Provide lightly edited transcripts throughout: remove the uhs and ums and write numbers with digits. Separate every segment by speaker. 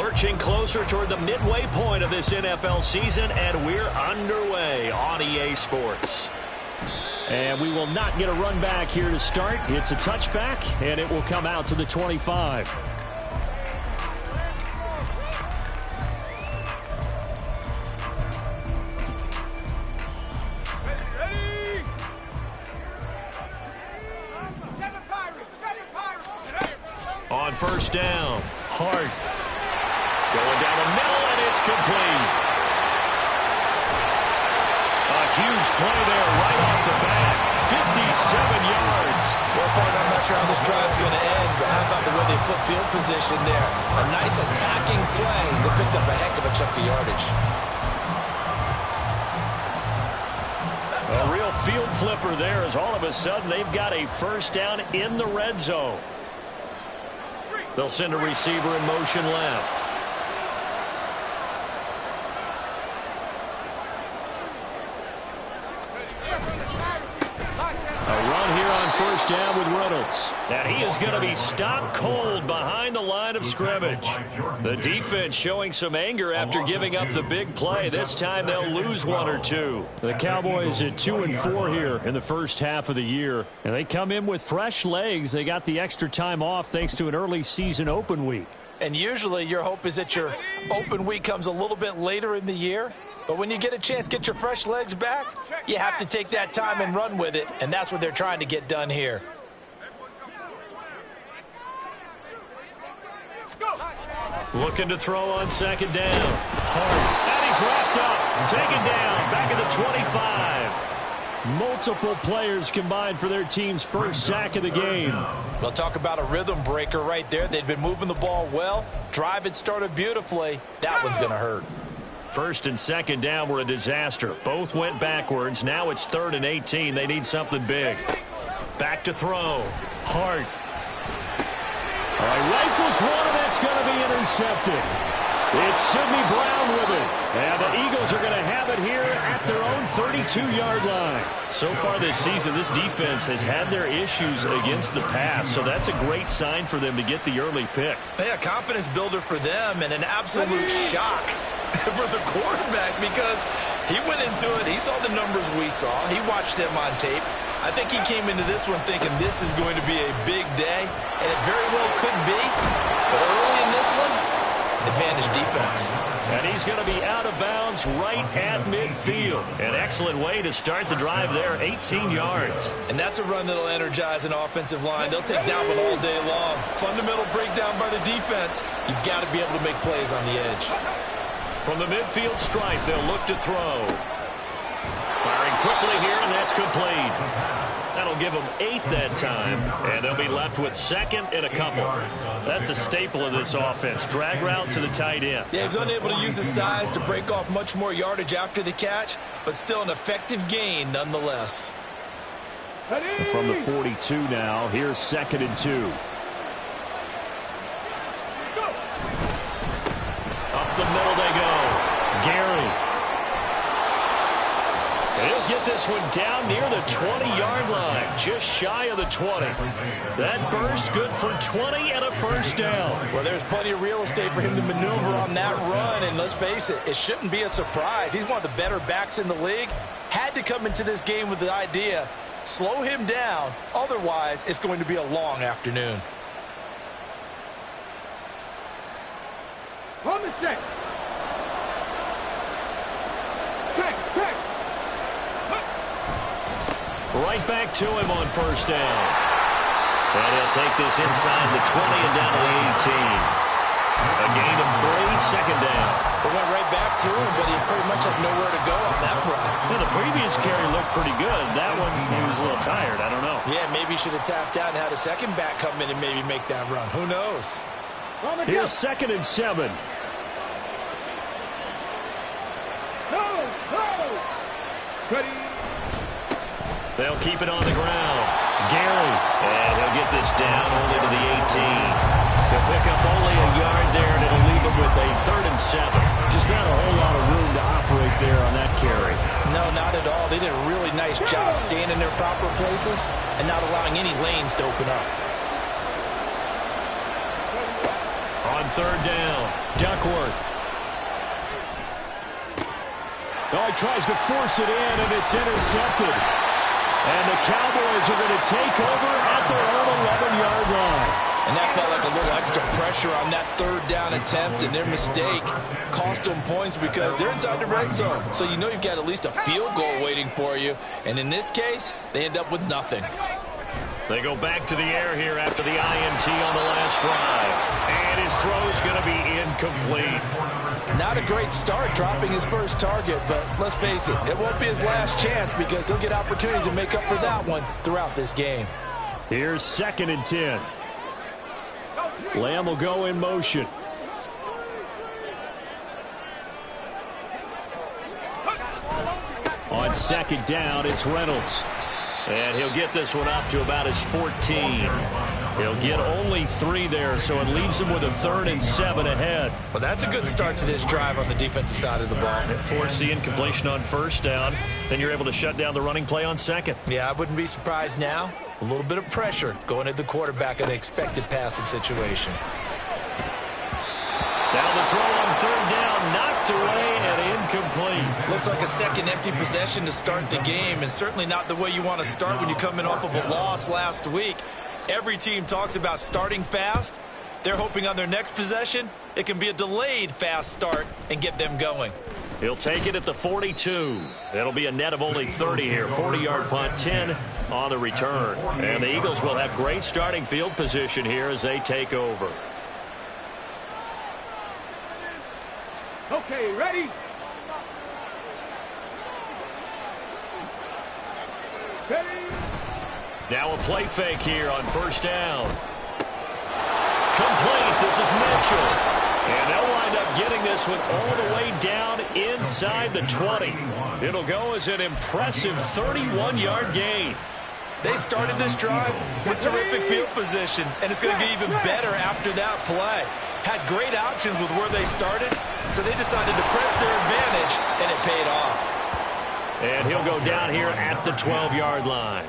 Speaker 1: Lurching closer toward the midway point of this NFL season, and we're underway on EA Sports. And we will not get a run back here to start. It's a touchback, and it will come out to the 25. On first down, Hart going down the middle, and it's complete. A huge play there right off the bat, 57 yards.
Speaker 2: Well, partner, I'm not sure how this drive's going to end, but how about the way they flip field position there? A nice attacking play. They picked up a heck of a chunk of yardage.
Speaker 1: A real field flipper there, as all of a sudden they've got a first down in the red zone. They'll send a receiver in motion left. A run here on first down with Reynolds. And he is going to be stopped cold behind the line of scrimmage. The defense showing some anger after giving up the big play. This time they'll lose one or two. The Cowboys at 2-4 here in the first half of the year. And they come in with fresh legs. They got the extra time off thanks to an early season open week.
Speaker 2: And usually your hope is that your open week comes a little bit later in the year. But when you get a chance to get your fresh legs back, you have to take that time and run with it. And that's what they're trying to get done here.
Speaker 1: Looking to throw on second down. Hart. And he's wrapped up. Taken down. Back at the 25. Multiple players combined for their team's first sack of the game.
Speaker 2: We'll talk about a rhythm breaker right there. They'd been moving the ball well. Drive had started beautifully. That one's going to hurt.
Speaker 1: First and second down were a disaster. Both went backwards. Now it's 3rd and 18. They need something big. Back to throw. Hart. All right, rifles one, and that's going to be intercepted. It's Sidney Brown with it. And the Eagles are going to have it here at their own 32-yard line. So far this season, this defense has had their issues against the pass, so that's a great sign for them to get the early pick.
Speaker 2: Yeah, confidence builder for them and an absolute shock for the quarterback because he went into it. He saw the numbers we saw. He watched them on tape. I think he came into this one thinking this is going to be a big day, and it very well could be. But early in this one, advantage defense.
Speaker 1: And he's going to be out of bounds right at midfield. An excellent way to start the drive there, 18 yards.
Speaker 2: And that's a run that'll energize an offensive line. They'll take that one all day long. Fundamental breakdown by the defense. You've got to be able to make plays on the edge.
Speaker 1: From the midfield stripe, they'll look to throw. Firing quickly here, and that's complete. That'll give them 8 that time, and they'll be left with 2nd and a couple. That's a staple of this offense. Drag route to the tight end.
Speaker 2: Yeah, he's unable to use his size to break off much more yardage after the catch, but still an effective gain nonetheless.
Speaker 1: From the 42 now, here's 2nd and 2. Up the middle they go. Gary. He'll get this one down near the 20-yard line, just shy of the 20. That burst good for 20 and a first down.
Speaker 2: Well, there's plenty of real estate for him to maneuver on that run, and let's face it, it shouldn't be a surprise. He's one of the better backs in the league. Had to come into this game with the idea, slow him down, otherwise it's going to be a long afternoon.
Speaker 3: On the check. Check.
Speaker 1: Right back to him on first down. And he'll take this inside the 20 and down to the 18. A gain of 3, second down.
Speaker 2: They went right back to him, but he pretty much had nowhere to go on that play.
Speaker 1: Yeah, the previous carry looked pretty good. That one, he was a little tired. I don't know.
Speaker 2: Yeah, maybe he should have tapped out and had a second back come in and maybe make that run. Who knows?
Speaker 1: Here's 2nd and 7.
Speaker 3: Ready.
Speaker 1: They'll keep it on the ground. Gary. And he'll get this down only to the 18. He'll pick up only a yard there, and it'll leave him with a 3rd and 7. Just not a whole lot of room to operate there on that carry.
Speaker 2: No, not at all. They did a really nice job staying in their proper places and not allowing any lanes to open up.
Speaker 1: On on third down. Duckworth.
Speaker 4: Oh, he tries to force it in, and it's intercepted. And the Cowboys are going to take over at their own 11-yard line.
Speaker 2: And that felt like a little extra pressure on that third down attempt, and their mistake cost them points because they're inside the red zone. So you know you've got at least a field goal waiting for you. And in this case, they end up with nothing.
Speaker 1: They go back to the air here after the INT on the last drive. And his throw is going to be incomplete.
Speaker 2: Not a great start dropping his first target, but let's face it, it won't be his last chance because he'll get opportunities to make up for that one throughout this game.
Speaker 4: Here's 2nd and 10. Lamb will go in motion. On 2nd down, it's Reynolds.
Speaker 1: And he'll get this one up to about his 14. He'll get only 3 there, so it leaves him with a 3rd and 7 ahead.
Speaker 2: Well, that's a good start to this drive on the defensive side of the ball.
Speaker 1: Force the incompletion on first down. Then you're able to shut down the running play on second.
Speaker 2: Yeah, I wouldn't be surprised now. A little bit of pressure going at the quarterback in an expected passing situation.
Speaker 1: Now the throw on third down, knocked away and incomplete.
Speaker 2: Looks like a second empty possession to start the game, and certainly not the way you want to start when you come in off of a loss last week. Every team talks about starting fast. They're hoping on their next possession, it can be a delayed fast start and get them going.
Speaker 1: He'll take it at the 42. It'll be a net of only 30 here. 40-yard punt, 10 on the return. And the Eagles will have great starting field position here as they take over.
Speaker 3: Okay, ready? Ready?
Speaker 1: Now a play fake here on first down. Complete. This is Mitchell. And they'll wind up getting this one all the way down inside the 20. It'll go as an impressive 31-yard gain.
Speaker 2: They started this drive with terrific field position, and it's going to get even better after that play. Had great options with where they started, so they decided to press their advantage, and it paid off.
Speaker 1: And he'll go down here at the 12-yard line.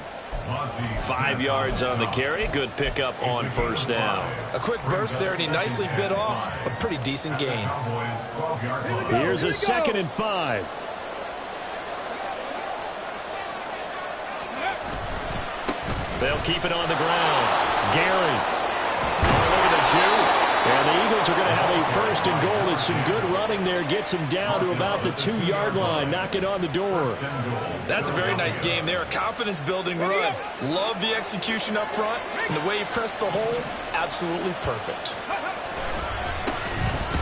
Speaker 1: 5 yards on the carry. Good pickup on first down.
Speaker 2: A quick burst there, and he nicely bit off a pretty decent gain.
Speaker 4: Here's a 2nd and 5.
Speaker 1: They'll keep it on the ground. Gary. Look at the juke.
Speaker 4: And the Eagles are going to have a 1st and goal as some good running there gets him down to about the 2-yard line. Knock it on the door.
Speaker 2: That's a very nice game there. A confidence-building run. Love the execution up front. And the way he pressed the hole, absolutely perfect.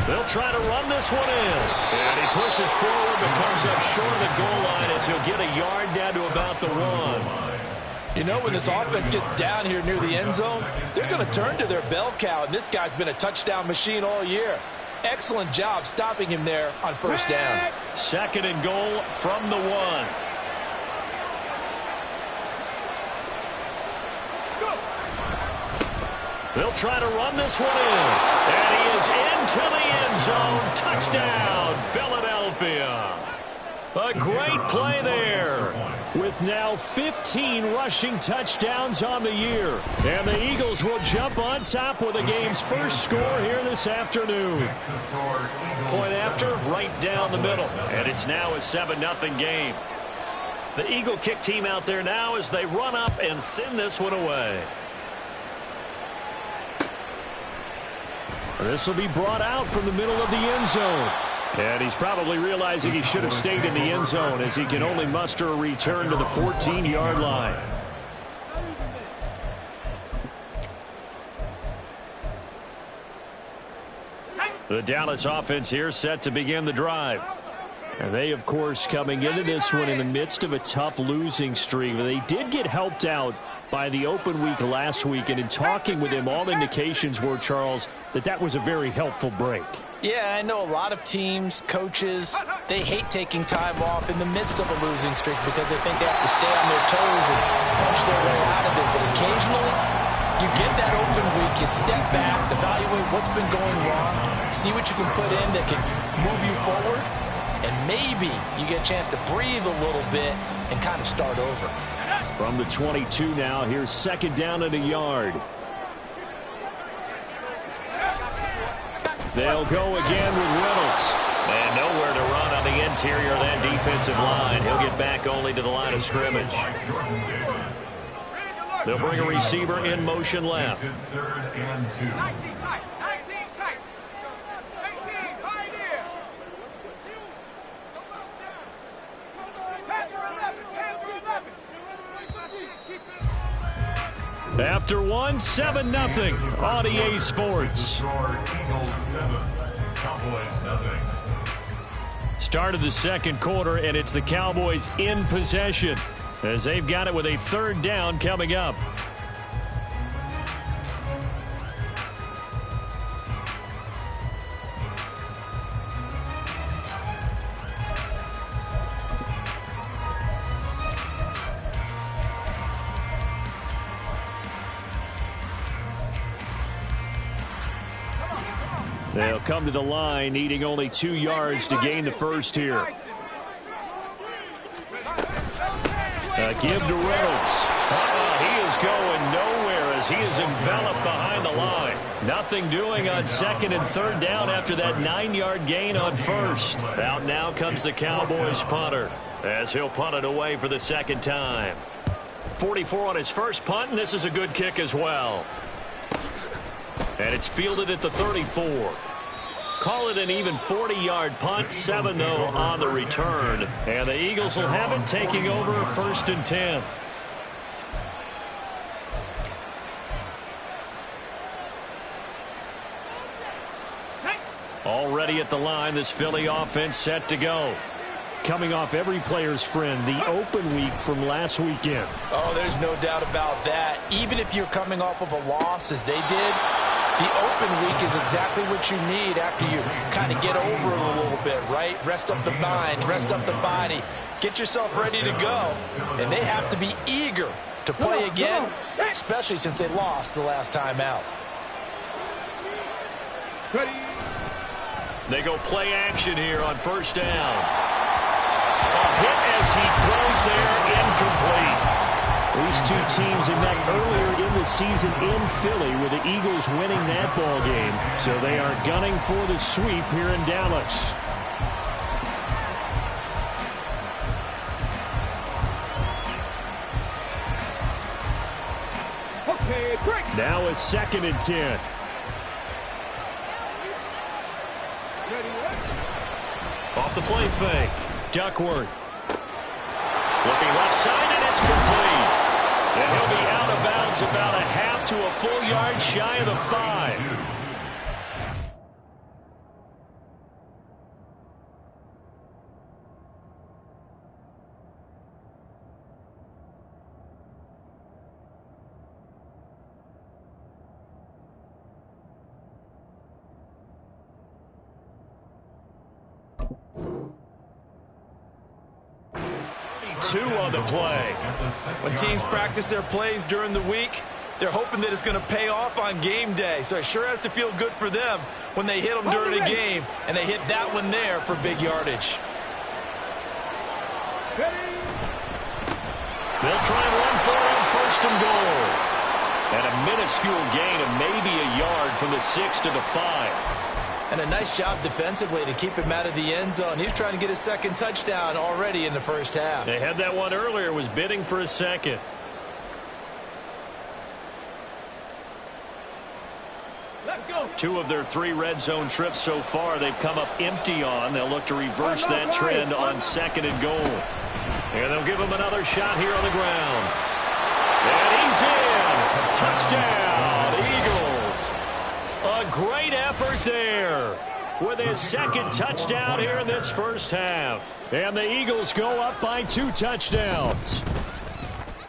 Speaker 1: They'll try to run this one in. And he pushes forward but comes up short of the goal line as he'll get a yard down to about the 1.
Speaker 2: You know, when this offense gets down here near the end zone, they're going to turn to their bell cow, and this guy's been a touchdown machine all year. Excellent job stopping him there on first down.
Speaker 1: 2nd and goal from the 1. They'll try to run this one in. And he is into the end zone. Touchdown, Philadelphia. A great play there.
Speaker 4: With now 15 rushing touchdowns on the year. And the Eagles will jump on top with the game's first score here this afternoon.
Speaker 1: Point after, right down the middle. And it's now a 7-0 game. The Eagle kick team out there now as they run up and send this one away.
Speaker 4: This will be brought out from the middle of the end zone. And he's probably realizing he should have stayed in the end zone as he can only muster a return to the 14-yard line.
Speaker 1: The Dallas offense here set to begin the drive.
Speaker 4: And they, of course, coming into this one in the midst of a tough losing streak. They did get helped out by the open week last week. And in talking with him, all indications were, Charles, that was a very helpful break.
Speaker 2: Yeah, I know a lot of teams, coaches, they hate taking time off in the midst of a losing streak because they think they have to stay on their toes and punch their way out of it. But occasionally, you get that open week, you step back, evaluate what's been going wrong, see what you can put in that can move you forward, and maybe you get a chance to breathe a little bit and kind of start over.
Speaker 4: From the 22 now, here's 2nd down and a yard. They'll go again with Reynolds.
Speaker 1: And nowhere to run on the interior of that defensive line. He'll get back only to the line of scrimmage. They'll bring a receiver in motion left.
Speaker 3: 19 tight. 19 tight. 18 high there.
Speaker 4: After one, 7-0 on EA Sports. Start of the second quarter, and it's the Cowboys in possession as they've got it with a third down coming up. They'll come to the line, needing only 2 yards to gain the first here. Give to Reynolds. He is going nowhere as he is enveloped behind the line. Nothing doing on second and third down after that 9-yard gain on first. Out now comes the Cowboys punter as he'll punt it away for the second time. 44 on his first punt, and this is a good kick as well. And it's fielded at the 34. Call it an even 40-yard punt, 7 though on the return. And the Eagles will have it, taking over 1st and 10. Already at the line, this Philly offense set to go. Coming off every player's friend, the open week from last weekend.
Speaker 2: Oh, there's no doubt about that. Even if you're coming off of a loss as they did, the open week is exactly what you need after you kind of get over it a little bit, right? Rest up the mind, rest up the body, get yourself ready to go. And they have to be eager to play again, especially since they lost the last time out.
Speaker 4: They go play action here on first down. A hit as he throws there, incomplete. These two teams had met earlier in the season in Philly with the Eagles winning that ball game. So they are gunning for the sweep here in Dallas.
Speaker 3: Okay, break.
Speaker 4: Now a 2nd and 10. Off the play fake. Duckworth. Looking left side, and it's complete. And he'll be out of bounds about a half to a full yard shy of the 5. On the play.
Speaker 2: When teams practice their plays during the week, they're hoping that it's going to pay off on game day. So it sure has to feel good for them when they hit them during a game, and they hit that one there for big yardage.
Speaker 4: They'll try and run for it on 1st and goal. And a minuscule gain of maybe a yard from the 6 to the 5.
Speaker 2: And a nice job defensively to keep him out of the end zone. He was trying to get his second touchdown already in the first half.
Speaker 4: They had that one earlier, was bidding for a second.
Speaker 3: Let's go.
Speaker 4: 2 of their 3 red zone trips so far they've come up empty on. They'll look to reverse that trend on 2nd and goal. And they'll give him another shot here on the ground. And he's in. Touchdown, Eagles. A great effort there with his 2nd touchdown here in this first half. And the Eagles go up by 2 touchdowns.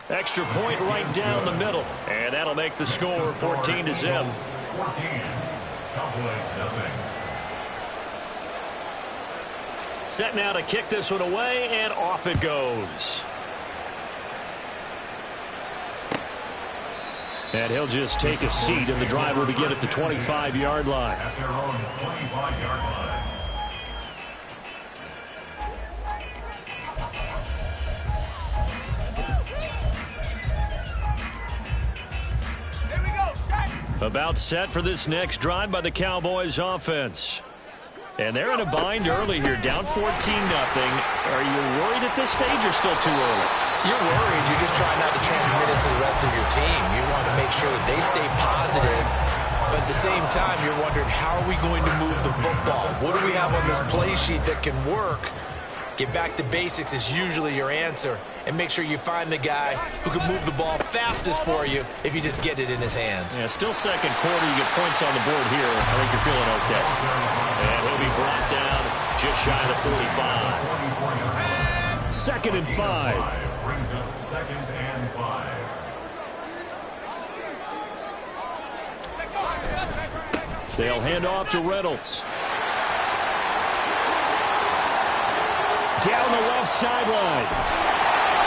Speaker 4: Extra point right down the middle. And that'll make the score 14-0.
Speaker 5: 14. Cowboys nothing.
Speaker 4: Set now to kick this one away, and off it goes. And he'll just take a seat, and the drive will begin at the 25-yard line.
Speaker 5: At their own 25-yard line.
Speaker 1: About set for this next drive by the Cowboys offense. And they're in a bind early here, down 14-0. Are you worried at this stage or still too early?
Speaker 2: You're worried. You're just trying not to transmit it to the rest of your team. You want to make sure that they stay positive. But at the same time, you're wondering, how are we going to move the football? What do we have on this play sheet that can work? Get back to basics is usually your answer. And make sure you find the guy who can move the ball fastest for you if you just get it in his hands.
Speaker 1: Yeah, still second quarter. You get points on the board here. I think you're feeling okay. And he'll be brought down just shy of the 45.
Speaker 4: 2nd and 5.
Speaker 5: Brings up 2nd and 5.
Speaker 4: They'll hand off to Reynolds. Down the left sideline.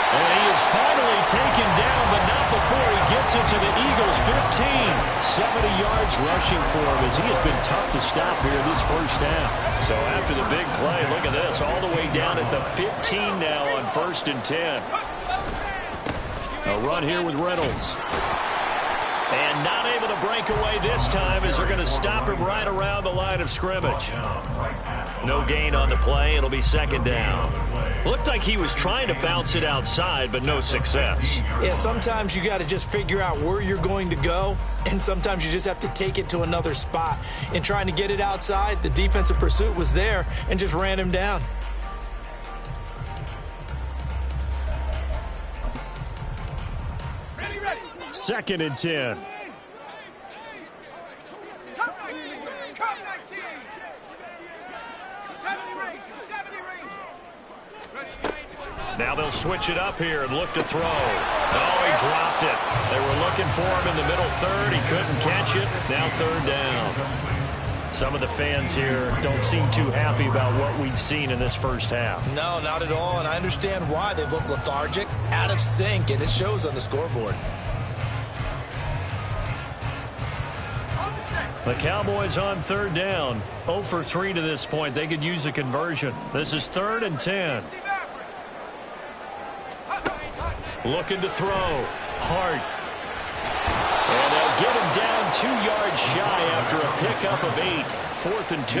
Speaker 1: And he is finally taken down, but not before he gets it to the Eagles' 15.
Speaker 4: 70 yards rushing for him as he has been tough to stop here this first half.
Speaker 1: So after the big play, look at this, all the way down at the 15 now on 1st and 10.
Speaker 4: A run here with Reynolds.
Speaker 1: And not able to break away this time as they're going to stop him right around the line of scrimmage. No gain on the play. It'll be 2nd down. Looked like he was trying to bounce it outside, but no success.
Speaker 2: Yeah, sometimes you got to just figure out where you're going to go, and sometimes you just have to take it to another spot. In trying to get it outside, the defensive pursuit was there and just ran him down.
Speaker 3: Ready, ready.
Speaker 4: 2nd and 10.
Speaker 3: Come 19. Come 19. 70 range. 70 range. Ready.
Speaker 1: Now they'll switch it up here and look to throw. Oh, he dropped it. They were looking for him in the middle third. He couldn't catch it. Now 3rd down. Some of the fans here don't seem too happy about what we've seen in this first half.
Speaker 2: No, not at all, and I understand why. They've looked lethargic, out of sync, and it shows on the scoreboard.
Speaker 1: The Cowboys on 3rd down. 0 for 3 to this point. They could use a conversion. This is 3rd and 10. Looking to throw. Hart. And they'll get him down 2 yards shy after a pickup of 8. 4th and 2.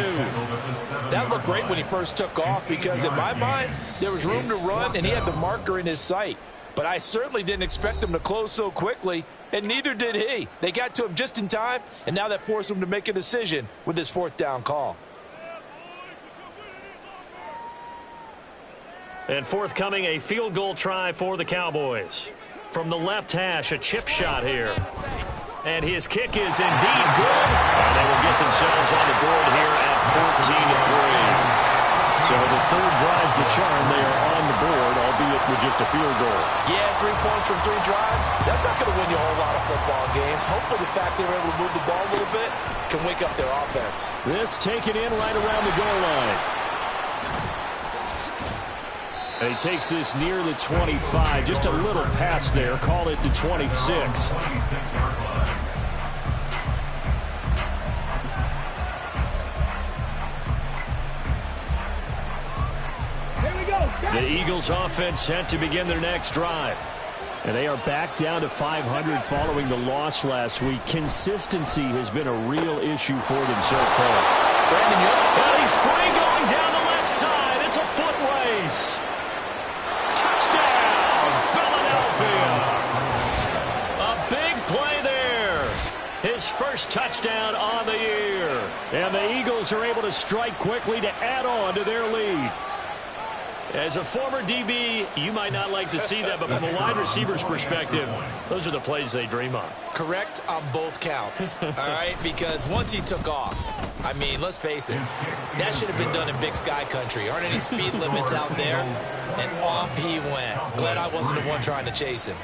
Speaker 6: That looked great when he first took off because in my mind, there was room to run and he had the marker in his sight. But I certainly didn't expect him to close so quickly, and neither did he. They got to him just in time, and now that forced him to make a decision with his 4th down call.
Speaker 1: And forthcoming, a field goal try for the Cowboys. From the left hash, a chip shot here. And his kick is indeed good. And they will get themselves on the board here at 14-3. So the 3rd drives the charm. They are on the board, albeit with just a field goal.
Speaker 2: Yeah, 3 points from 3 drives, that's not going to win you a whole lot of football games. Hopefully the fact they were able to move the ball a little bit can wake up their offense.
Speaker 4: This taken in right around the goal line. And he takes this near the 25. Just a little pass there. Call it the 26. The Eagles offense set to begin their next drive. And they are back down to 500 following the loss last week. Consistency has been a real issue for them so far.
Speaker 1: Brandon Young, and he's free going down the left side. It's a foot race. Touchdown, Philadelphia. A big play there. His first touchdown on the year.
Speaker 4: And the Eagles are able to strike quickly to add on to their lead.
Speaker 1: As a former DB, you might not like to see that, but from a wide receiver's perspective, those are the plays they dream of.
Speaker 2: Correct on both counts, all right? Because once he took off, I mean, let's face it, that should have been done in Big Sky Country. Aren't any speed limits out there? And off he went. Glad I wasn't the one trying to chase him.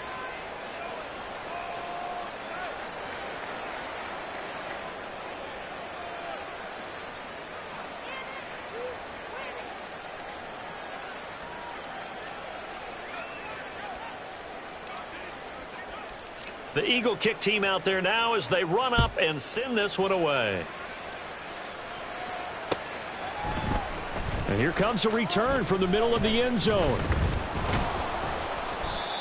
Speaker 1: The Eagle kick team out there now as they run up and send this one away. And here comes a return from the middle of the end zone.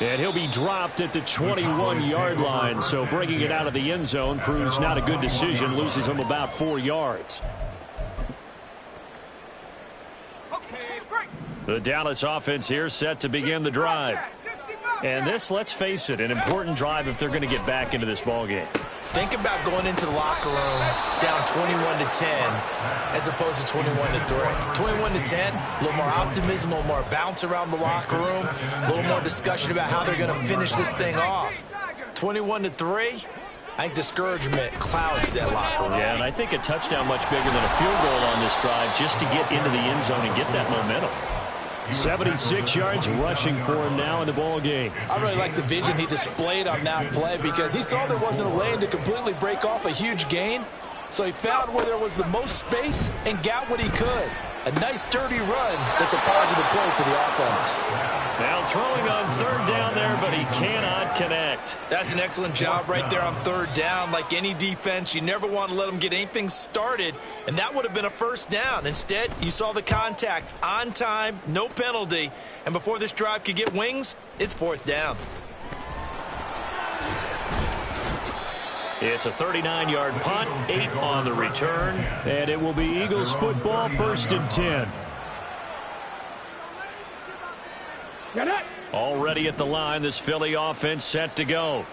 Speaker 4: And he'll be dropped at the 21-yard line. So bringing it out of the end zone proves not a good decision. Loses him about 4 yards. The Dallas offense here set to begin the drive. And this, let's face it, an important drive if they're going to get back into this ballgame.
Speaker 2: Think about going into the locker room down 21-10 as opposed to 21-3. 21-10, a little more optimism, a little more bounce around the locker room, a little more discussion about how they're going to finish this thing off. 21-3, I think discouragement clouds that locker room.
Speaker 4: Yeah, and I think a touchdown much bigger than a field goal on this drive just to get into the end zone and get that momentum. 76 yards rushing for him now in the ball game.
Speaker 6: I really like the vision he displayed on that play because he saw there wasn't a lane to completely break off a huge gain. So he found where there was the most space and got what he could. A nice dirty run that's a positive play for the offense.
Speaker 4: Now throwing on third down there, but he cannot connect.
Speaker 2: That's an excellent job right there on third down. Like any defense, you never want to let them get anything started, and that would have been a first down. Instead, you saw the contact on time, no penalty, and before this drive could get wings, it's fourth down.
Speaker 4: It's a 39-yard punt, 8 on the return, and it will be Eagles football, 1st and 10. Already at the line, this Philly offense set to go.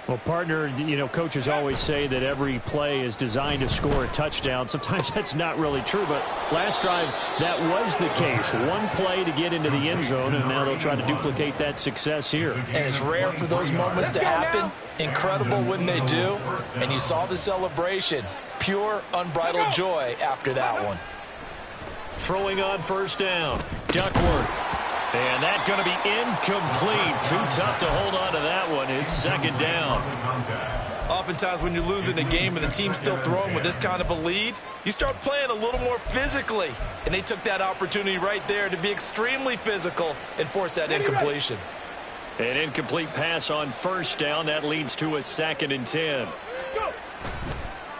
Speaker 4: Well, partner, you know, coaches always say that every play is designed to score a touchdown. Sometimes that's not really true, but last drive, that was the case. One play to get into the end zone, and now they'll try to duplicate that success here.
Speaker 2: And it's rare for those moments to happen. Incredible when they do. And you saw the celebration. Pure, unbridled joy after that one.
Speaker 4: Throwing on first down, Duckworth. And that's going to be incomplete. Too tough to hold on to that one. It's second down.
Speaker 2: Oftentimes when you're losing a game and the team's still throwing with this kind of a lead, you start playing a little more physically. And they took that opportunity right there to be extremely physical and force that incompletion.
Speaker 4: An incomplete pass on first down. That leads to a 2nd and 10.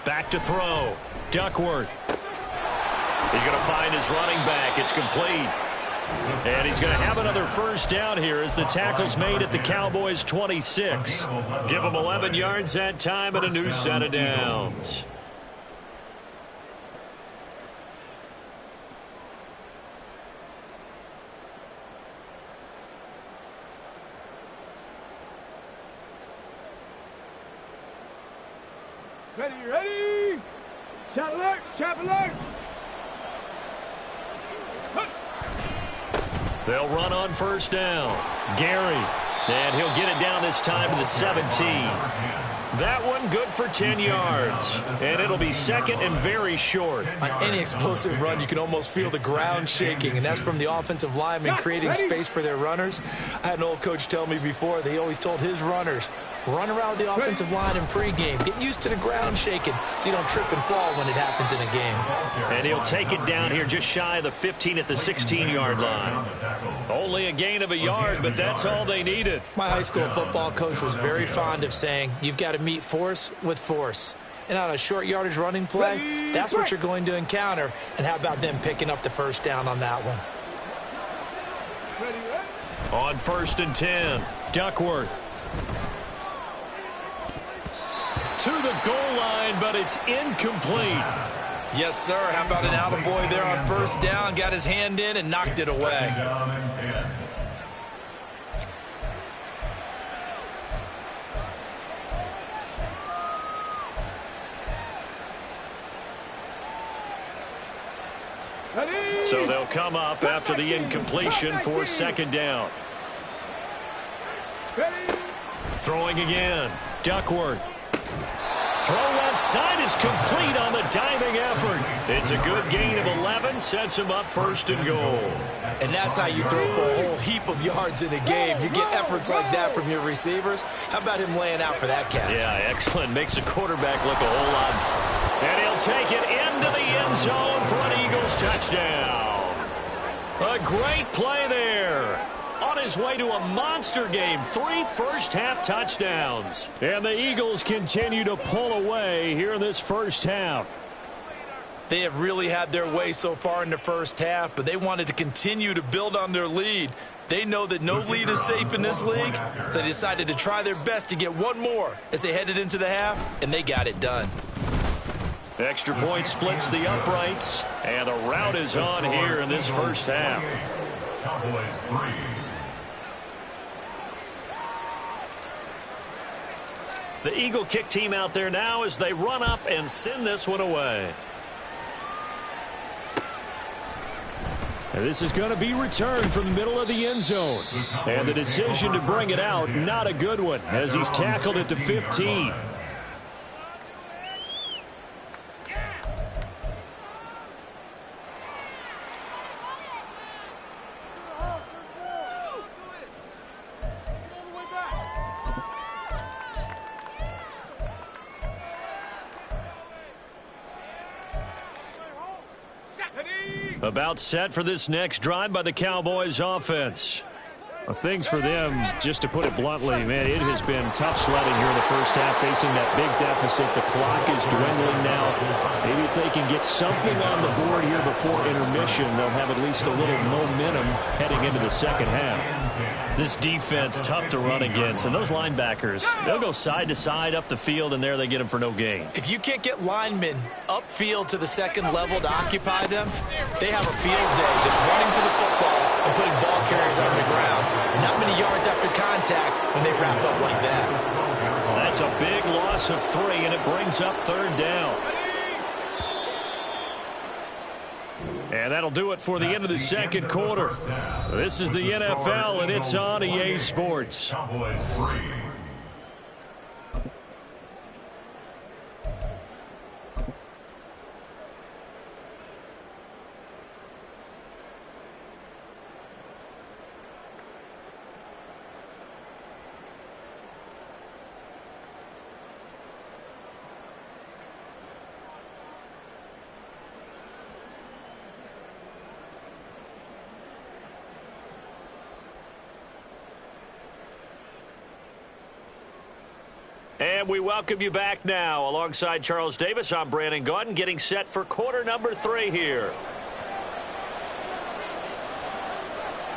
Speaker 4: Back to throw. Duckworth. He's going to find his running back. It's complete. And he's going to have another first down here as the tackle's made at the Cowboys' 26. Give him 11 yards that time and a new set of downs.
Speaker 3: Ready? Chap alert!
Speaker 4: They'll run on first down. Gary. And he'll get it down this time to the 17. That one good for 10 yards. And it'll be 2nd and very short.
Speaker 2: On any explosive run, you can almost feel the ground shaking, and that's from the offensive linemen creating space for their runners. I had an old coach tell me before that he always told his runners, run around the offensive line in pregame. Get used to the ground shaking so you don't trip and fall when it happens in a game.
Speaker 4: And he'll take it down here just shy of the 15 at the 16-yard line. Only a gain of a yard, but that's all they needed.
Speaker 2: My high school football coach was very fond of saying, you've got to meet force with force. And on a short yardage running play, that's what you're going to encounter. And how about them picking up the first down on that one?
Speaker 4: On 1st and 10, Duckworth. To the goal line, but it's incomplete.
Speaker 2: Yes, sir. How about an attaboy there on first down? Got his hand in and knocked it away.
Speaker 4: So they'll come up after the incompletion for 2nd down. Throwing again. Duckworth. Throw left side is complete on the diving effort. It's a good gain of 11. Sets him up 1st and goal.
Speaker 2: And that's how you throw for a whole heap of yards in a game. You get efforts like that from your receivers. How about him laying out for that catch?
Speaker 4: Yeah, excellent. Makes the quarterback look a whole lot. And he'll take it into the end zone for an Eagles touchdown. A great play there. On his way to a monster game, 3 first-half touchdowns. And the Eagles continue to pull away here in this first half.
Speaker 2: They have really had their way so far in the first half, but they wanted to continue to build on their lead. They know that no lead is safe in this league, so they decided to try their best to get one more as they headed into the half, and they got it done.
Speaker 1: Extra point splits the uprights, and a rout is on here in this first half.
Speaker 5: Cowboys 3.
Speaker 1: The Eagle kick team out there now as they run up and send this one away.
Speaker 4: And this is going to be returned from the middle of the end zone. And the decision to bring it out, not a good one, as he's tackled at the 15.
Speaker 1: About set for this next drive by the Cowboys offense.
Speaker 4: Well, things for them, just to put it bluntly, man, it has been tough sledding here in the first half, facing that big deficit. The clock is dwindling now. Maybe if they can get something on the board here before intermission, they'll have at least a little momentum heading into the second half.
Speaker 1: This defense, tough to run against, and those linebackers, they'll go side to side up the field, and there they get them for no gain.
Speaker 2: If you can't get linemen upfield to the second level to occupy them, they have a field day just running to the football and putting ball carriers on the ground. Not many yards after contact when they wrap up like that.
Speaker 1: That's a big loss of 3, and it brings up third down. And that'll do it for the end of the second quarter. This is the NFL, and it's on EA Sports.
Speaker 5: Cowboys 3.
Speaker 1: And we welcome you back now. Alongside Charles Davis, I'm Brandon Gaudin, getting set for quarter number 3 here.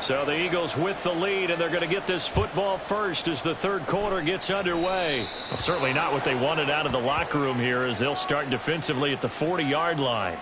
Speaker 1: So the Eagles with the lead, and they're going to get this football first as the third quarter gets underway. Well, certainly not what they wanted out of the locker room here, as they'll start defensively at the 40-yard line.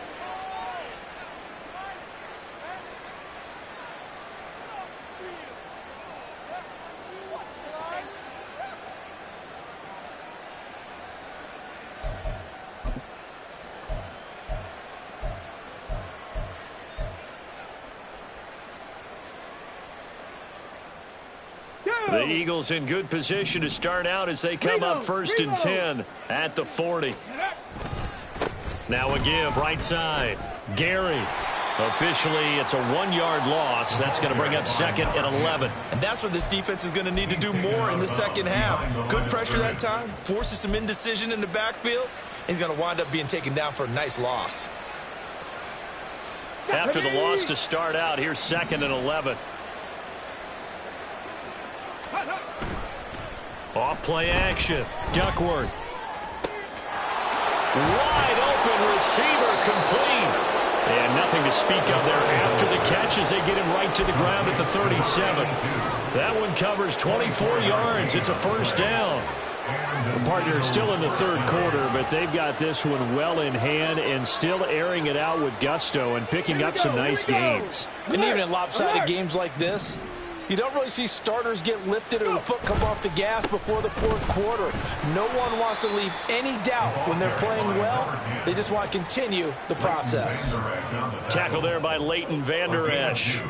Speaker 1: The Eagles in good position to start out as they come up first and 10 at the 40. Now a give right side. Gary. Officially, it's a 1-yard loss. That's going to bring up second and 11.
Speaker 2: And that's what this defense is going to need to do more in the second half. Good pressure that time. Forces some indecision in the backfield. He's going to wind up being taken down for a nice loss.
Speaker 1: After the loss to start out, here's second and 11. Off play action. Duckworth. Wide open receiver complete. And nothing to speak of there after the catch as they get him right to the ground at the 37. That one covers 24 yards. It's a first down.
Speaker 4: The partner is still in the third quarter, but they've got this one well in hand and still airing it out with gusto and picking up some nice gains.
Speaker 6: And even in lopsided games like this, you don't really see starters get lifted or the foot come off the gas before the fourth quarter. No one wants to leave any doubt when they're playing well. They just want to continue the process.
Speaker 1: Tackle there by Leighton Vander Esch.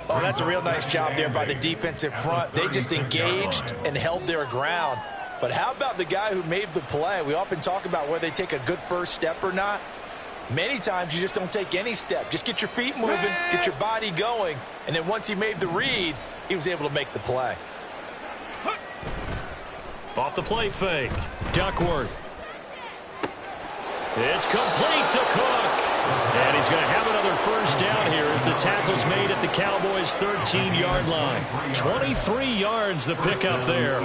Speaker 6: Oh, that's a real nice job there by the defensive front. They just engaged and held their ground. But how about the guy who made the play? We often talk about whether they take a good first step or not. Many times you just don't take any step. Just get your feet moving, get your body going, and then once he made the read, he was able to make the play.
Speaker 1: Off the play fake. Duckworth. It's complete to Cook. And he's going to have another first down here as the tackle's made at the Cowboys' 13-yard line. 23 yards the pickup there.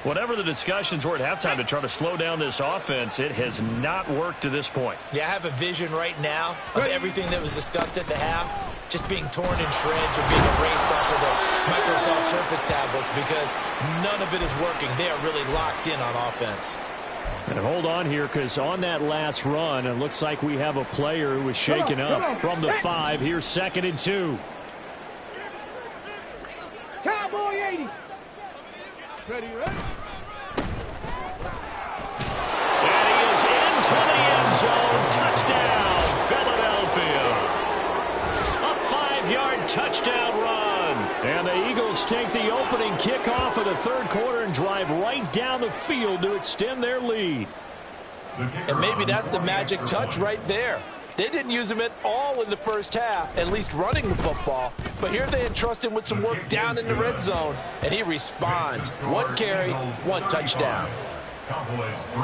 Speaker 1: Whatever the discussions were at halftime to try to slow down this offense, it has not worked to this point.
Speaker 2: Yeah, I have a vision right now of everything that was discussed at the half just being torn in shreds or being erased off of the Microsoft Surface tablets because none of it is working. They are really locked in on offense.
Speaker 4: And hold on here, because on that last run, it looks like we have a player who was shaken up from the 5. Here's 2nd and 2.
Speaker 3: Cowboy 80. Ready, ready?
Speaker 1: And he is into the end zone. Touchdown, Philadelphia. A 5-yard touchdown run. And the Eagles take the opening kickoff of the third quarter and drive right down the field to extend their lead.
Speaker 6: And maybe that's the magic touch right there. They didn't use him at all in the first half, at least running the football. But here they entrust him with some work down in the red zone, and he responds. 1 carry, 1 touchdown.
Speaker 5: Cowboys 3.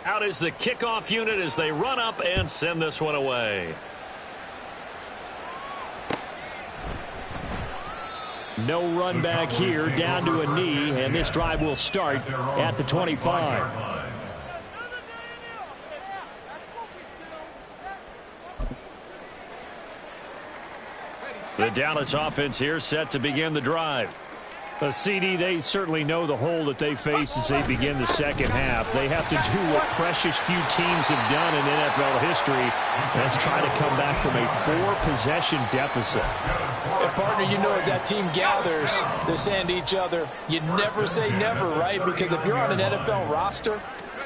Speaker 1: Out is the kickoff unit as they run up and send this one away.
Speaker 4: No run back here, down to a knee, and this drive will start at the 25.
Speaker 1: The Dallas offense here set to begin the drive.
Speaker 4: The CD, they certainly know the hole that they face as they begin the second half. They have to do what precious few teams have done in NFL history. That's try to come back from a 4-possession deficit.
Speaker 6: And partner, you know, as that team gathers, they're saying to each other, you never say never, right? Because if you're on an NFL roster,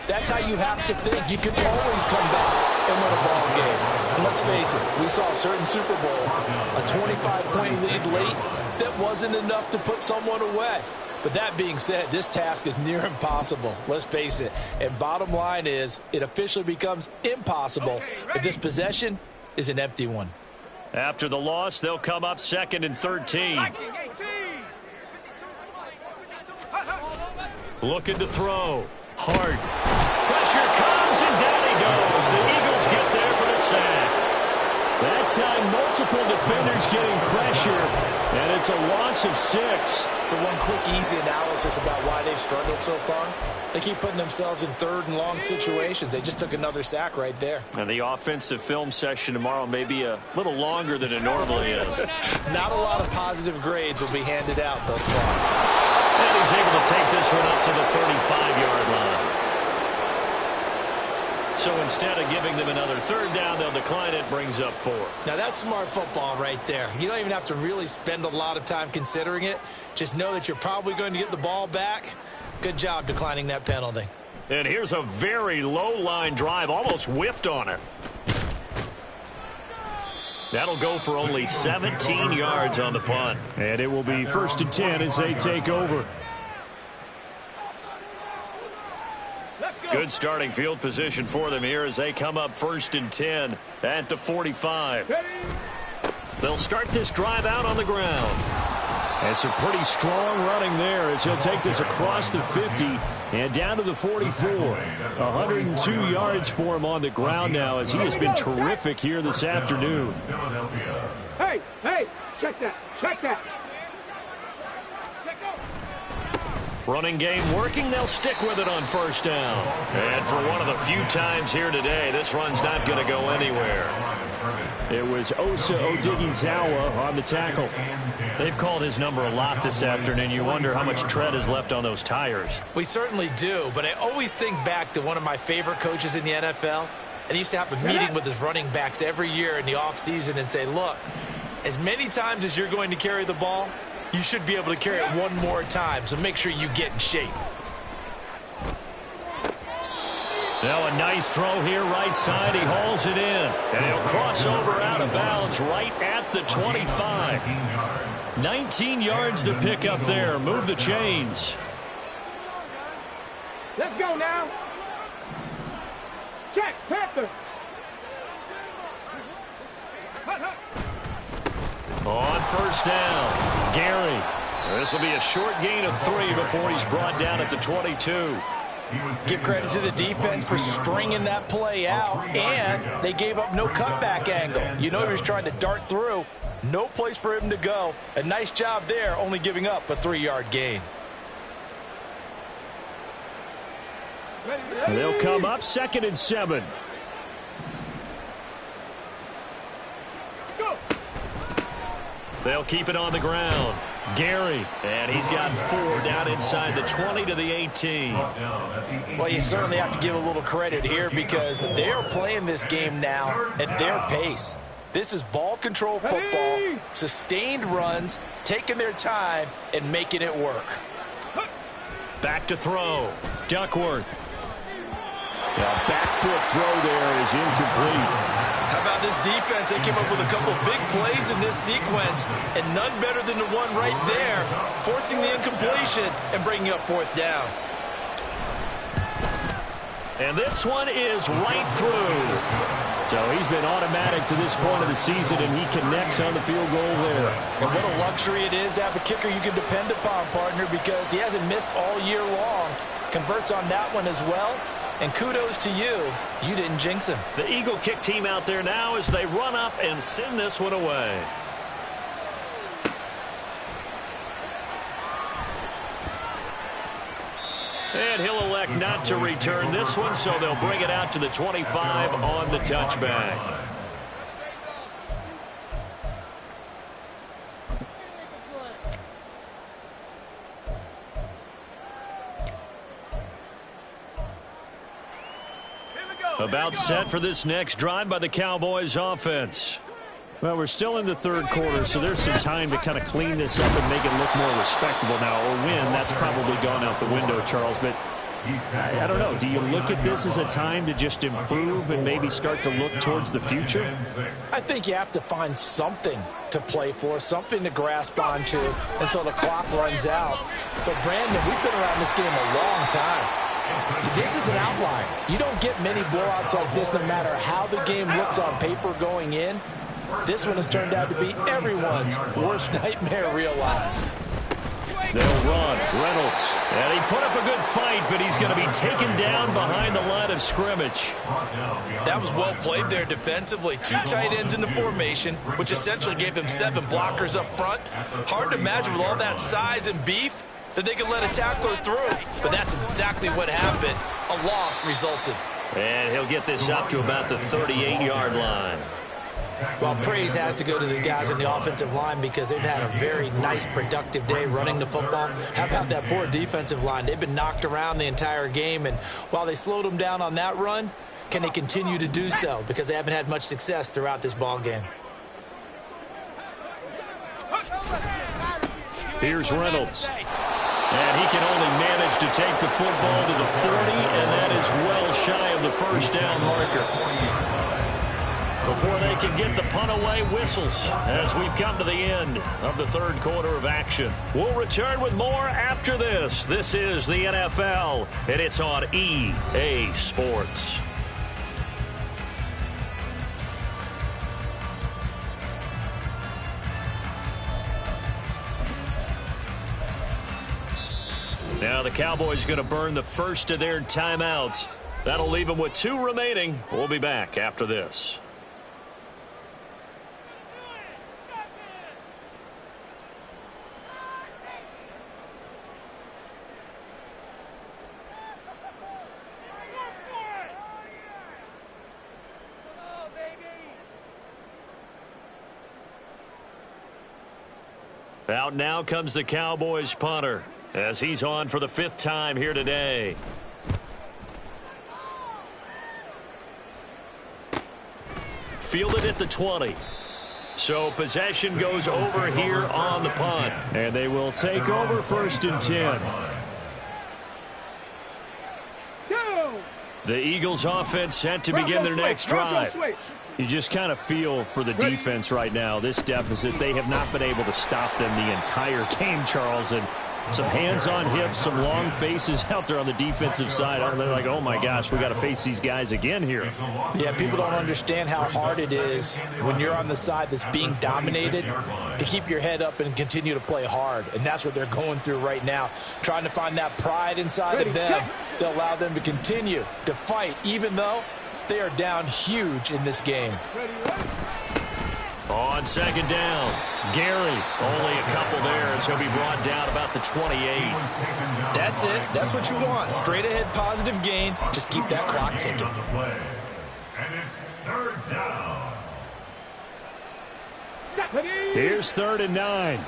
Speaker 6: that's how you have to think. You can always come back and win a ball game. And let's face it, we saw a certain Super Bowl, a 25-point lead late, that wasn't enough to put someone away. But that being said, this task is near impossible. Let's face it. And bottom line is, it officially becomes impossible if this possession is an empty one.
Speaker 1: After the loss, they'll come up 2nd and 13. Looking to throw. Hard. Pressure comes, and down he goes. The Eagles get there for the sack.
Speaker 4: That time, multiple defenders getting pressure, and it's a loss of 6.
Speaker 2: So one quick, easy analysis about why they've struggled so far. They keep putting themselves in 3rd and long situations. They just took another sack right there.
Speaker 1: And the offensive film session tomorrow may be a little longer than it normally is.
Speaker 2: Not a lot of positive grades will be handed out thus far.
Speaker 1: And he's able to take this one up to the 35-yard line. So instead of giving them another 3rd down, they'll decline it, brings up 4.
Speaker 2: Now that's smart football right there. You don't even have to really spend a lot of time considering it. Just know that you're probably going to get the ball back. Good job declining that penalty.
Speaker 1: And here's a very low-line drive, almost whiffed on it. That'll go for only 17 yards on the punt.
Speaker 4: And it will be 1st and 10 as they take over.
Speaker 1: Good starting field position for them here as they come up 1st and 10 at the 45. They'll start this drive out on the ground.
Speaker 4: And some pretty strong running there as he'll take this across the 50 and down to the 44. 102 yards for him on the ground now as he has been terrific here this afternoon.
Speaker 3: Hey, check that, check that.
Speaker 1: Running game working. They'll stick with it on 1st down. And for one of the few times here today, this run's not going to go anywhere.
Speaker 4: It was Osa Odighizuwa on the tackle.
Speaker 1: They've called his number a lot this afternoon. You wonder how much tread is left on those tires.
Speaker 2: We certainly do, but I always think back to one of my favorite coaches in the NFL. And he used to have a meeting with his running backs every year in the offseason and say, look, as many times as you're going to carry the ball, you should be able to carry it one more time, so make sure you get in shape.
Speaker 1: Now a nice throw here right side. He hauls it in, and he'll cross over out of bounds right at the 25. 19 yards to pick up there. Move the chains.
Speaker 3: Let's go now. Check, Panther.
Speaker 1: On first down, Gary. This will be a short gain of 3 before he's brought down at the 22.
Speaker 6: Give credit to the defense for stringing that play out, and they gave up no cutback angle. You know he was trying to dart through. No place for him to go. A nice job there, only giving up a 3-yard gain.
Speaker 4: They'll come up 2nd and 7.
Speaker 1: They'll keep it on the ground. Gary, and he's got 4 down inside the 20 to the 18.
Speaker 6: Well, you certainly have to give a little credit here because they're playing this game now at their pace. This is ball control football, sustained runs, taking their time and making it work.
Speaker 1: Back to throw. Duckworth.
Speaker 4: The back foot throw there is incomplete.
Speaker 2: How about this defense? They came up with a couple big plays in this sequence, and none better than the one right there, forcing the incompletion and bringing up 4th down.
Speaker 1: And this one is right through.
Speaker 4: So he's been automatic to this point of the season, and he connects on the field goal there.
Speaker 6: And what a luxury it is to have a kicker you can depend upon, partner, because he hasn't missed all year long. Converts on that one as well. And kudos to you. You didn't jinx him.
Speaker 1: The Eagle kick team out there now as they run up and send this one away. And he'll elect not to return this one, so they'll bring it out to the 25 on the touchback. About set for this next drive by the Cowboys offense.
Speaker 4: Well, we're still in the 3rd quarter, so there's some time to kind of clean this up and make it look more respectable now. Or win, that's probably gone out the window, Charles. But I don't know. Do you look at this as a time to just improve and maybe start to look towards the future?
Speaker 6: I think you have to find something to play for, something to grasp onto until the clock runs out. But, Brandon, we've been around this game a long time. This is an outlier. You don't get many blowouts like this no matter how the game looks on paper going in. This one has turned out to be everyone's worst nightmare realized.
Speaker 1: They'll run. Reynolds. And he put up a good fight, but he's going to be taken down behind the line of scrimmage.
Speaker 2: That was well played there defensively. 2 tight ends in the formation, which essentially gave them 7 blockers up front. Hard to imagine with all that size and beef that they could let a tackler through. But that's exactly what happened. A loss resulted.
Speaker 1: And he'll get this up to about the 38-yard line.
Speaker 6: Well, praise has to go to the guys in the offensive line because they've had a very nice, productive day running the football. How about that poor defensive line? They've been knocked around the entire game, and while they slowed them down on that run, can they continue to do so? Because they haven't had much success throughout this ball game.
Speaker 1: Here's Reynolds. And he can only manage to take the football to the 40, and that is well shy of the 1st down marker. Before they can get the punt away, whistles as we've come to the end of the 3rd quarter of action. We'll return with more after this. This is the NFL, and it's on EA Sports. Now the Cowboys going to burn the first of their timeouts. That'll leave them with 2 remaining. We'll be back after this. Out now comes the Cowboys punter as he's on for the 5th time here today. Fielded at the 20. So possession goes over here on the punt.
Speaker 4: And they will take over 1st and 10.
Speaker 1: The Eagles offense set to begin their next drive.
Speaker 4: You just kind of feel for the defense right now, this deficit. They have not been able to stop them the entire game, Charles. And Some hands on hips, some long faces out there on the defensive side. They're like, oh, my gosh, we got to face these guys again here.
Speaker 6: Yeah, people don't understand how hard it is when you're on the side that's being dominated to keep your head up and continue to play hard. And that's what they're going through right now, trying to find that pride inside of them to allow them to continue to fight, even though they are down huge in this game.
Speaker 1: On second down, Gary, only a couple there as he'll be brought down about the 28.
Speaker 2: That's it. That's what you want. Straight ahead positive gain. Just keep that clock ticking.
Speaker 5: And it's third down.
Speaker 4: Here's 3rd and 9.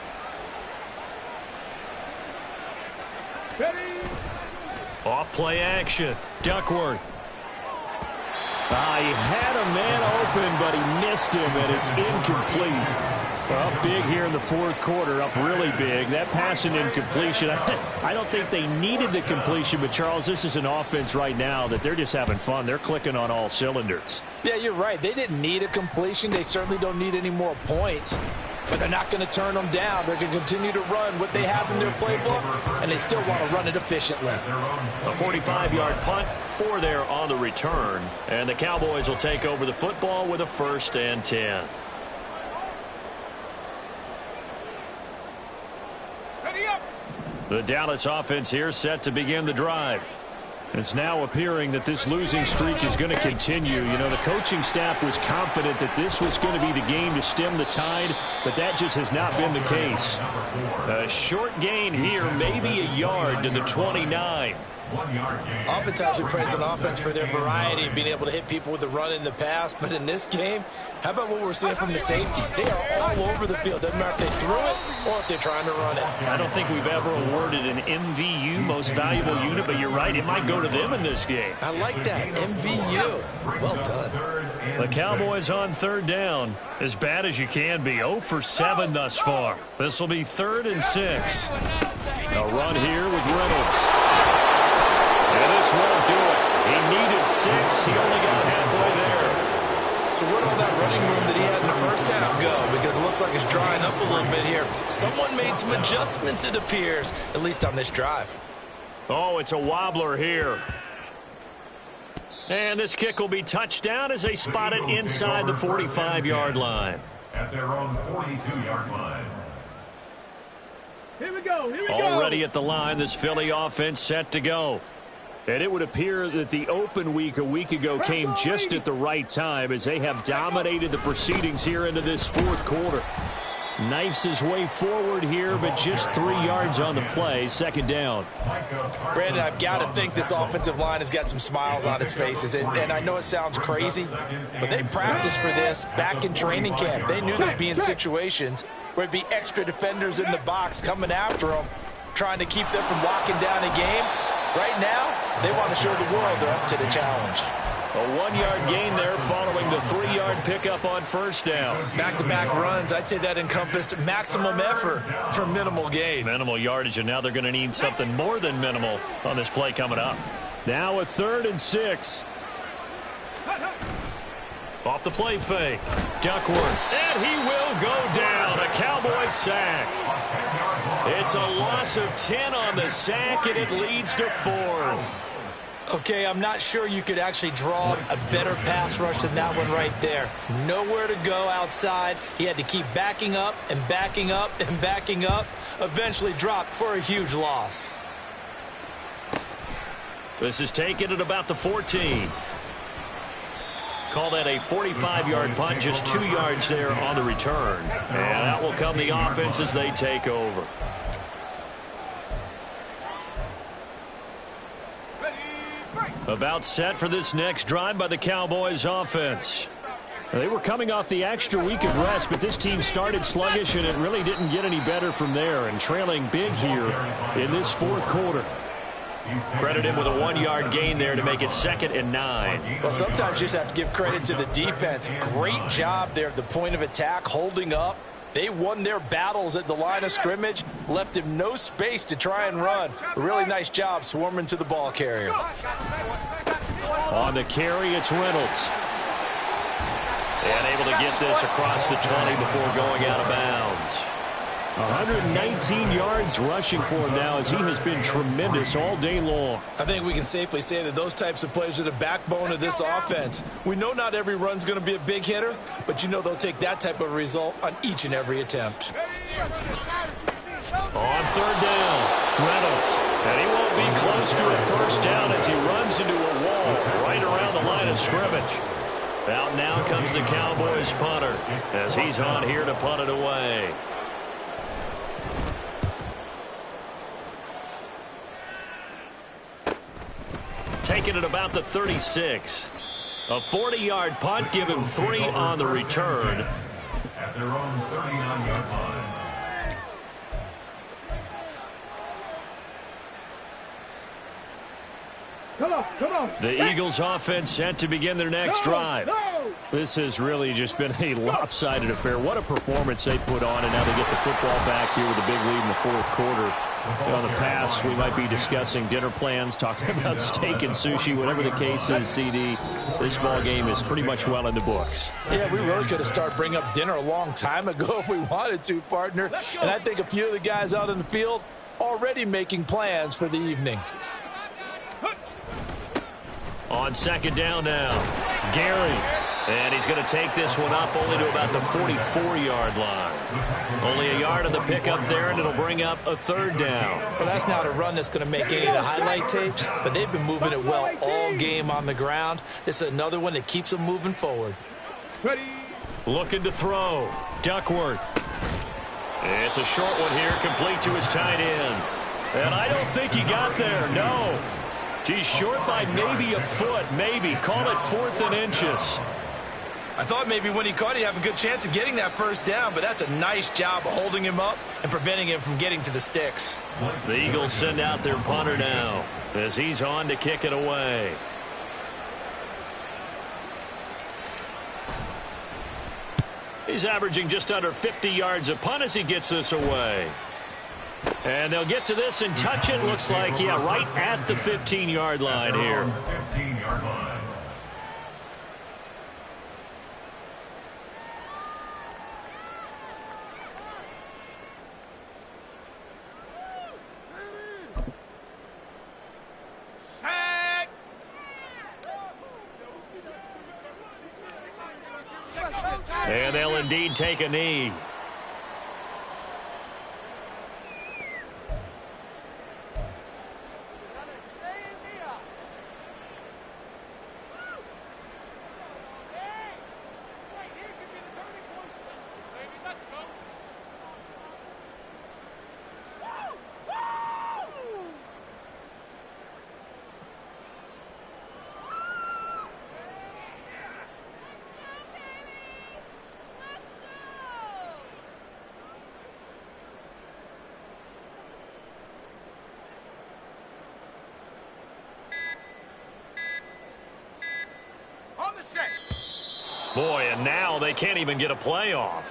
Speaker 1: Off play action, Duckworth.
Speaker 4: He had a man open, but he missed him, and it's incomplete. Up big here in the 4th quarter, up really big. That pass and incompletion, I don't think they needed the completion, but, Charles, this is an offense right now that they're just having fun. They're clicking on all cylinders.
Speaker 6: Yeah, you're right. They didn't need a completion. They certainly don't need any more points. But they're not going to turn them down. They're going to continue to run what they have in their playbook, and they still want to run it efficiently.
Speaker 1: A 45-yard punt, 4 there on the return. And the Cowboys will take over the football with a 1st and 10. The Dallas offense here set to begin the drive. It's now appearing that this losing streak is going to continue. You know, the coaching staff was confident that this was going to be the game to stem the tide, but that just has not been the case. A short gain here, maybe a yard to the 29.
Speaker 2: Oftentimes we praise an offense for their variety of being able to hit people with the run in the pass, but in this game, how about what we're seeing from the safeties? They are all over the field. Doesn't matter if they threw it or if they're trying to run it.
Speaker 1: I don't think we've ever awarded an MVU, most valuable unit, but you're right, it might go to them in this game.
Speaker 2: I like that, MVU. Well done.
Speaker 1: The Cowboys on 3rd down, as bad as you can be, 0 for 7 thus far. This will be 3rd and 6. A run here with Reynolds. And this won't do it. He needed 6. He only got halfway there.
Speaker 2: So where'd all that running room that he had in the first half go? Because it looks like it's drying up a little bit here. Someone made some adjustments, it appears, at least on this drive.
Speaker 1: Oh, it's a wobbler here. And this kick will be touchdown as they spot it inside the 45-yard line.
Speaker 5: At their own 42-yard line.
Speaker 3: Here we go.
Speaker 1: Already at the line, this Philly offense set to go. And it would appear that the open week a week ago came just at the right time as they have dominated the proceedings here into this 4th quarter. Knifes his way forward here, but just 3 yards on the play. 2nd down.
Speaker 6: Brandon, I've got to think this offensive line has got some smiles on its faces. And I know it sounds crazy, but they practiced for this back in training camp. They knew they'd be in situations where it'd be extra defenders in the box coming after them, trying to keep them from locking down a game. Right now, they want to show the world they're up to the challenge.
Speaker 1: A 1-yard gain there following the 3-yard pickup on 1st down.
Speaker 2: Back-to-back runs, I'd say that encompassed maximum effort for minimal gain.
Speaker 1: Minimal yardage, and now they're going to need something more than minimal on this play coming up.
Speaker 4: Now a 3rd and 6.
Speaker 1: Off the play fake, Duckworth, and he will go down. A Cowboys sack. It's a loss of 10 on the sack, and it leads to 4th.
Speaker 2: Okay, I'm not sure you could actually draw a better pass rush than that one right there. Nowhere to go outside. He had to keep backing up and backing up and backing up. Eventually dropped for a huge loss.
Speaker 1: This is taken at about the 14. Call that a 45-yard punt, just 2 yards there on the return. And that will come the offense as they take over. About set for this next drive by the Cowboys offense.
Speaker 4: They were coming off the extra week of rest, but this team started sluggish, and it really didn't get any better from there, and trailing big here in this 4th quarter.
Speaker 1: Credit him with a 1-yard gain there to make it 2nd and 9.
Speaker 6: Well, sometimes you just have to give credit to the defense. Great job there at the point of attack, holding up. They won their battles at the line of scrimmage, left him no space to try and run. A really nice job swarming to the ball carrier.
Speaker 4: On the carry, it's Reynolds.
Speaker 1: And able to get this across the 20 before going out of bounds.
Speaker 4: 119 yards rushing for him now as he has been tremendous all day long.
Speaker 2: I think we can safely say that those types of plays are the backbone of this offense. We know not every run's going to be a big hitter, but you know they'll take that type of result on each and every attempt.
Speaker 1: On third down, Reynolds. And he won't be close to a first down as he runs into a wall right around the line of scrimmage. Out now comes the Cowboys punter as he's on here to punt it away. Taking it about the 36. A 40-yard punt, give him 3 on the return.
Speaker 5: At their own 39-yard line.
Speaker 3: Come on.
Speaker 4: The Eagles offense set to begin their next drive.
Speaker 3: No.
Speaker 4: This has really just been a lopsided affair. What a performance they put on, and now they get the football back here with a big lead in the fourth quarter. In the past, we might be discussing dinner plans, talking about steak and sushi, whatever the case is, CD. This ball game is pretty much well in the books.
Speaker 6: Yeah, we really could have started bringing up dinner a long time ago if we wanted to, partner. And I think a few of the guys out in the field already making plans for the evening.
Speaker 1: On second down now, Gary. And he's going to take this one up only to about the 44-yard line. Only a yard on the pickup there, and it'll bring up a third down.
Speaker 2: Well, that's not a run that's going to make any of the highlight tapes, but they've been moving it well all game on the ground. This is another one that keeps them moving forward.
Speaker 1: Looking to throw. Duckworth. It's a short one here, complete to his tight end. And I don't think he got there, no. He's short by maybe a foot, maybe. Call it 4th and inches.
Speaker 2: I thought maybe when he caught it, he'd have a good chance of getting that first down, but that's a nice job of holding him up and preventing him from getting to the sticks.
Speaker 1: The Eagles send out their punter now as he's on to kick it away. He's averaging just under 50 yards a punt as he gets this away. And they'll get to this and touch it. Looks like, yeah, right at the 15-yard line here.
Speaker 5: 15-yard line.
Speaker 1: And they'll indeed take a knee. Boy, and now they can't even get a playoff.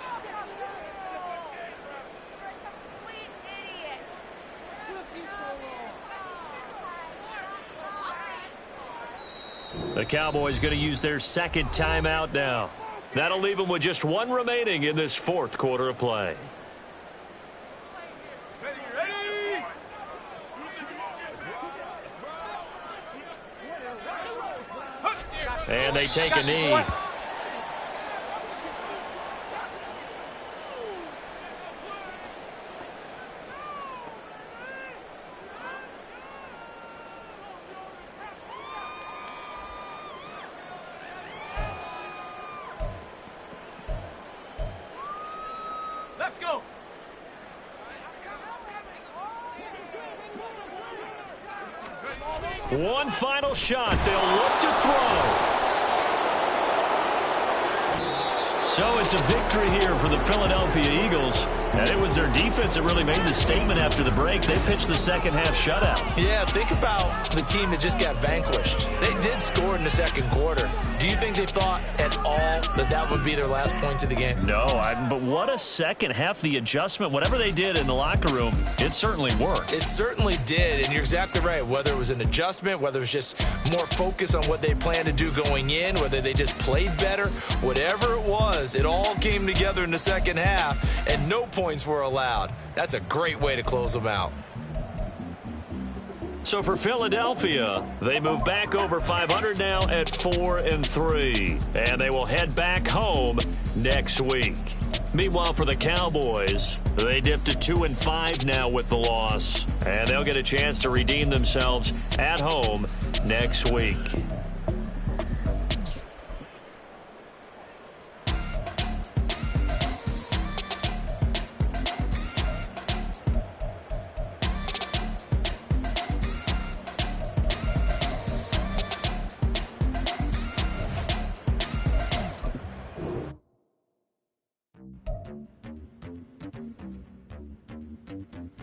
Speaker 1: The Cowboys going to use their second timeout now. That'll leave them with just one remaining in this fourth quarter of play. And they take a knee.
Speaker 3: Let's go.
Speaker 1: One final shot. They'll look to throw. So it's a victory here for the Philadelphia Eagles. And it was their defense that really made the statement after the break. They pitched the second half shutout. Yeah, think about the team that just got vanquished. They did score in the second quarter. Do you think they thought at all that that would be their last points of the game? No, but what a second half. The adjustment, whatever they did in the locker room, it certainly worked. It certainly did, and you're exactly right. Whether it was an adjustment, whether it was just more focus on what they planned to do going in, whether they just played better, whatever it was,
Speaker 2: because it all came together in the second half, and no points were allowed. That's a great way to close them out.
Speaker 1: So for Philadelphia, they move back over 500 now at 4-3, and they will head back home next week. Meanwhile, for the Cowboys, they dipped to 2-5 now with the loss, and they'll get a chance to redeem themselves at home next week.